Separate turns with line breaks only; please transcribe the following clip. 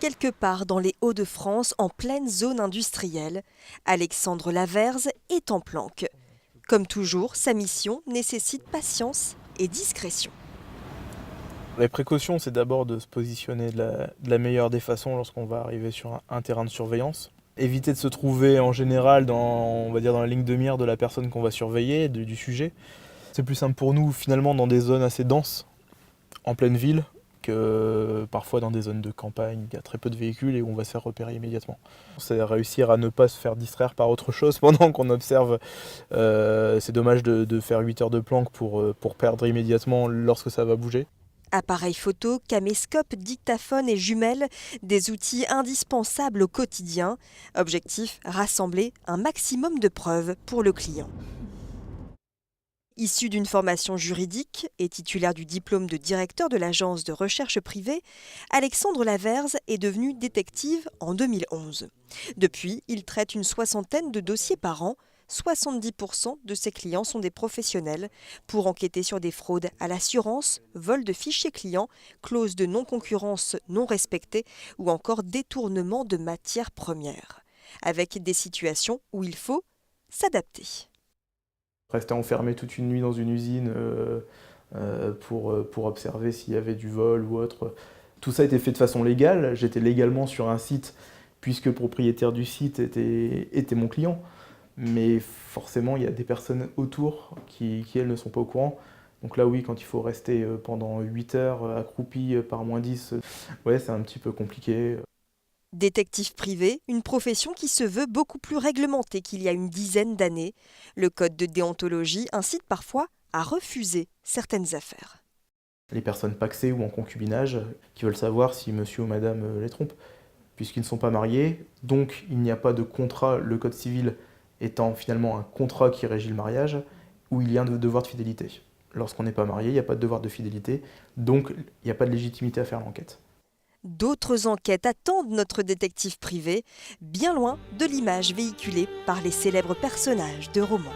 Quelque part dans les Hauts-de-France, en pleine zone industrielle, Alexandre Laverse est en planque. Comme toujours, sa mission nécessite patience et discrétion.
Les précautions, c'est d'abord de se positionner de la meilleure des façons lorsqu'on va arriver sur un terrain de surveillance. Éviter de se trouver en général on va dire dans la ligne de mire de la personne qu'on va surveiller, du sujet. C'est plus simple pour nous finalement dans des zones assez denses, en pleine ville, que parfois dans des zones de campagne, il y a très peu de véhicules et où on va se faire repérer immédiatement. C'est réussir à ne pas se faire distraire par autre chose pendant qu'on observe. C'est dommage de faire 8 heures de planque pour perdre immédiatement lorsque ça va bouger.
Appareil photo, caméscope, dictaphone et jumelles, des outils indispensables au quotidien. Objectif, rassembler un maximum de preuves pour le client. Issu d'une formation juridique et titulaire du diplôme de directeur de l'agence de recherche privée, Alexandre Laverse est devenu détective en 2011. Depuis, il traite une soixantaine de dossiers par an. 70% de ses clients sont des professionnels pour enquêter sur des fraudes à l'assurance, vol de fichiers clients, clauses de non-concurrence non respectées ou encore détournement de matières premières, avec des situations où il faut s'adapter.
Rester enfermé toute une nuit dans une usine pour observer s'il y avait du vol ou autre. Tout ça a été fait de façon légale. J'étais légalement sur un site puisque le propriétaire du site était mon client. Mais forcément, il y a des personnes autour qui elles, ne sont pas au courant. Donc là, oui, quand il faut rester pendant 8 heures accroupi par -10, ouais, c'est un petit peu compliqué.
Détective privé, une profession qui se veut beaucoup plus réglementée qu'il y a une dizaine d'années. Le code de déontologie incite parfois à refuser certaines affaires.
Les personnes pacsées ou en concubinage qui veulent savoir si monsieur ou madame les trompe, puisqu'ils ne sont pas mariés, donc il n'y a pas de contrat, le code civil étant finalement un contrat qui régit le mariage, où il y a un devoir de fidélité. Lorsqu'on n'est pas marié, il n'y a pas de devoir de fidélité, donc il n'y a pas de légitimité à faire l'enquête.
D'autres enquêtes attendent notre détective privé, bien loin de l'image véhiculée par les célèbres personnages de romans.